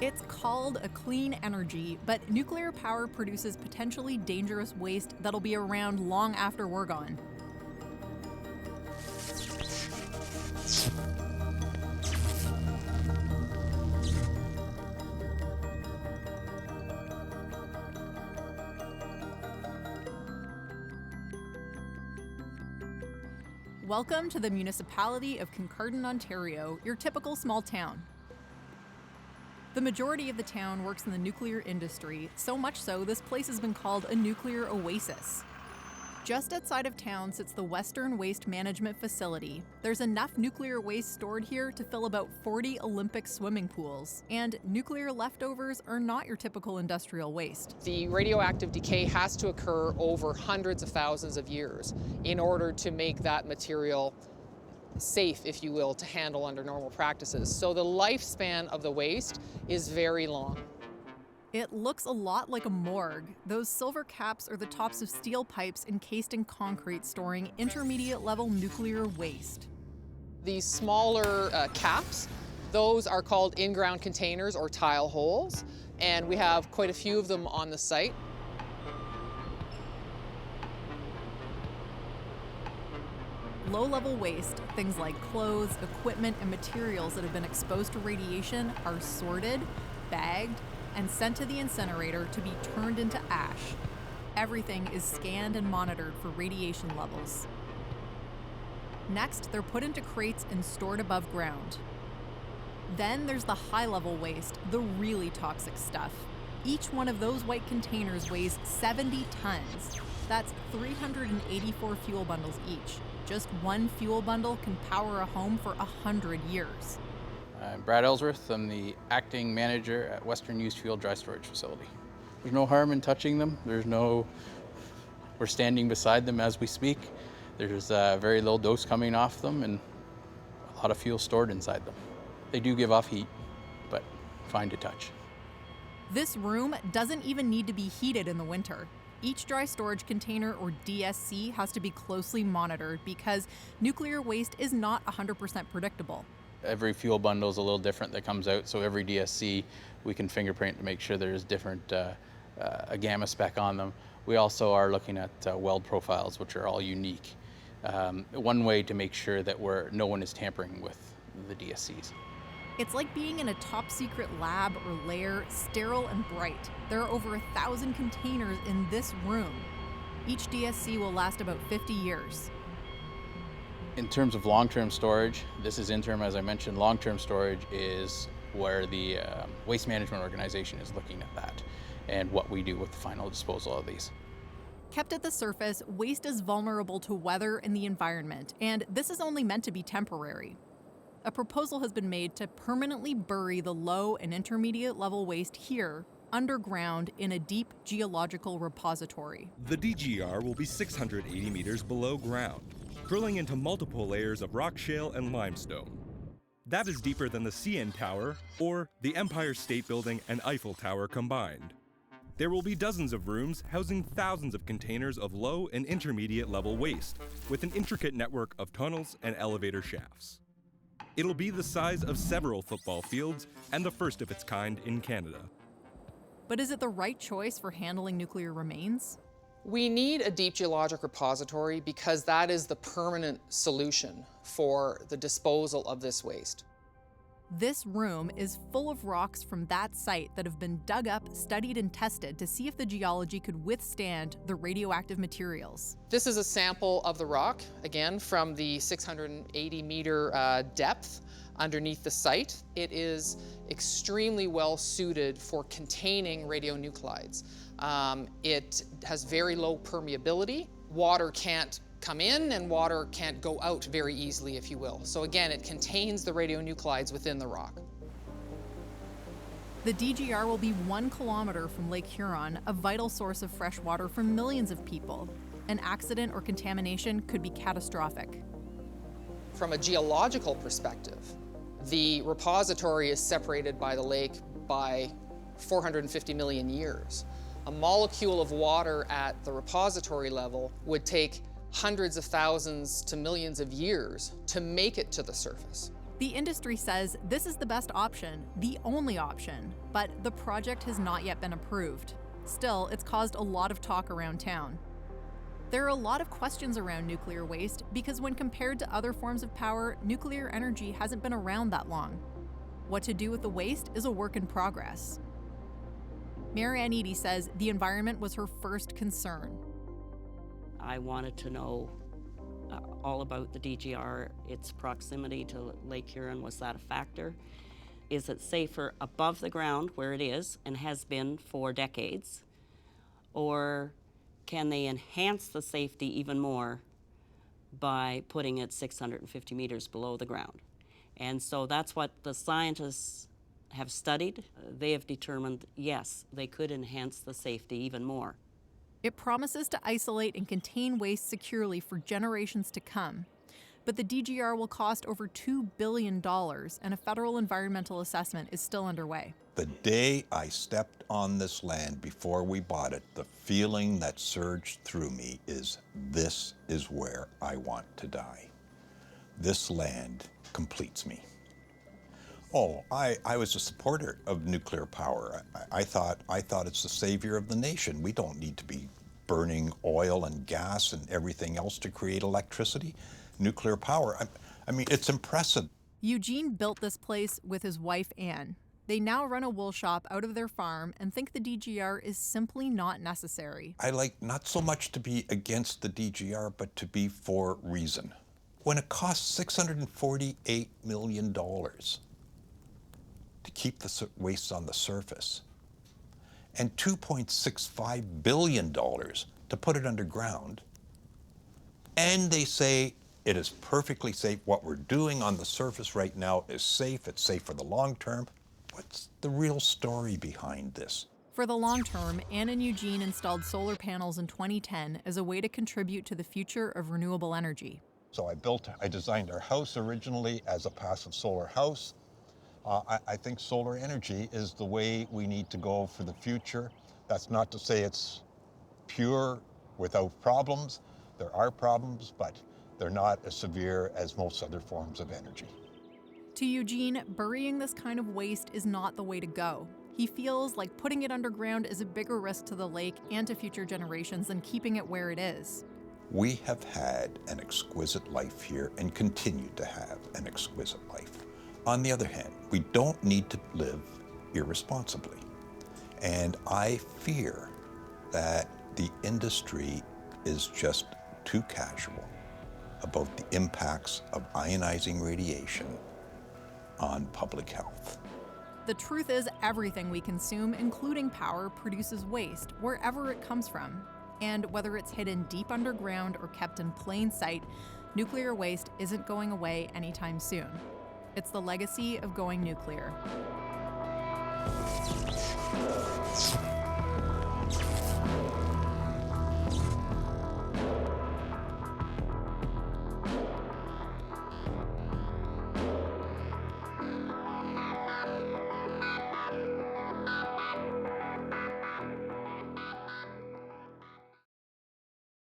It's called a clean energy, but nuclear power produces potentially dangerous waste that'll be around long after we're gone. Welcome to the municipality of Kincardine, Ontario, your typical small town. The majority of the town works in the nuclear industry, so much so this place has been called a nuclear oasis. Just outside of town sits the Western Waste Management Facility. There's enough nuclear waste stored here to fill about 40 Olympic swimming pools. And nuclear leftovers are not your typical industrial waste. The radioactive decay has to occur over hundreds of thousands of years in order to make that material safe, if you will, to handle under normal practices. So the lifespan of the waste is very long. It looks a lot like a morgue. Those silver caps are the tops of steel pipes encased in concrete storing intermediate-level nuclear waste. These smaller caps, those are called in-ground containers or tile holes, and we have quite a few of them on the site. Low-level waste, things like clothes, equipment, and materials that have been exposed to radiation are sorted, bagged, and sent to the incinerator to be turned into ash. Everything is scanned and monitored for radiation levels. Next, they're put into crates and stored above ground. Then there's the high-level waste, the really toxic stuff. Each one of those white containers weighs 70 tons. That's 384 fuel bundles each. Just one fuel bundle can power a home for 100 years. I'm Brad Ellsworth. I'm the acting manager at Western Used Fuel Dry Storage Facility. There's no harm in touching them. We're standing beside them as we speak. There's very low dose coming off them and a lot of fuel stored inside them. They do give off heat, but fine to touch. This room doesn't even need to be heated in the winter. Each dry storage container, or DSC, has to be closely monitored because nuclear waste is not 100% predictable. Every fuel bundle is a little different that comes out, so every DSC we can fingerprint to make sure there's different a gamma spec on them. We also are looking at weld profiles, which are all unique. One way to make sure that no one is tampering with the DSCs. It's like being in a top-secret lab or lair, sterile and bright. There are over 1,000 containers in this room. Each DSC will last about 50 years. In terms of long-term storage, this is interim, as I mentioned. Long-term storage is where the Waste Management Organization is looking at that and what we do with the final disposal of these. Kept at the surface, waste is vulnerable to weather and the environment, and this is only meant to be temporary. A proposal has been made to permanently bury the low and intermediate level waste here, underground, in a deep geological repository. The DGR will be 680 meters below ground, drilling into multiple layers of rock shale and limestone. That is deeper than the CN Tower or the Empire State Building and Eiffel Tower combined. There will be dozens of rooms housing thousands of containers of low and intermediate level waste, with an intricate network of tunnels and elevator shafts. It'll be the size of several football fields and the first of its kind in Canada. But is it the right choice for handling nuclear remains? We need a deep geologic repository because that is the permanent solution for the disposal of this waste. This room is full of rocks from that site that have been dug up, studied, and tested to see if the geology could withstand the radioactive materials. This is a sample of the rock, again, from the 680-meter depth underneath the site. It is extremely well suited for containing radionuclides. It has very low permeability. Water can't come in and water can't go out very easily, if you will. So again, it contains the radionuclides within the rock. The DGR will be 1 kilometer from Lake Huron, a vital source of fresh water for millions of people. An accident or contamination could be catastrophic. From a geological perspective, the repository is separated by the lake by 450 million years. A molecule of water at the repository level would take hundreds of thousands to millions of years to make it to the surface. The industry says this is the best option, the only option, but the project has not yet been approved. Still, it's caused a lot of talk around town. There are a lot of questions around nuclear waste because when compared to other forms of power, nuclear energy hasn't been around that long. What to do with the waste is a work in progress. Marianne Eady says the environment was her first concern. I wanted to know all about the DGR, its proximity to Lake Huron. Was that a factor? Is it safer above the ground where it is and has been for decades? Or can they enhance the safety even more by putting it 650 meters below the ground? And so that's what the scientists have studied. They have determined, yes, they could enhance the safety even more. It promises to isolate and contain waste securely for generations to come. But the DGR will cost over $2 billion, and a federal environmental assessment is still underway. The day I stepped on this land before we bought it, the feeling that surged through me is, this is where I want to die. This land completes me. Oh, I was a supporter of nuclear power. I thought it's the savior of the nation. We don't need to be burning oil and gas and everything else to create electricity. Nuclear power, I mean, it's impressive. Eugene built this place with his wife, Anne. They now run a wool shop out of their farm and think the DGR is simply not necessary. I like not so much to be against the DGR, but to be for reason. When it costs $648 million to keep the waste on the surface, and $2.65 billion to put it underground, and they say it is perfectly safe. What we're doing on the surface right now is safe. It's safe for the long term. What's the real story behind this? For the long term, Anne and Eugene installed solar panels in 2010 as a way to contribute to the future of renewable energy. So I designed our house originally as a passive solar house. I think solar energy is the way we need to go for the future. That's not to say it's pure without problems. There are problems, but they're not as severe as most other forms of energy. To Eugene, burying this kind of waste is not the way to go. He feels like putting it underground is a bigger risk to the lake and to future generations than keeping it where it is. We have had an exquisite life here and continue to have an exquisite life. On the other hand, we don't need to live irresponsibly. And I fear that the industry is just too casual about the impacts of ionizing radiation on public health. The truth is, everything we consume, including power, produces waste, wherever it comes from. And whether it's hidden deep underground or kept in plain sight, nuclear waste isn't going away anytime soon. It's the legacy of going nuclear.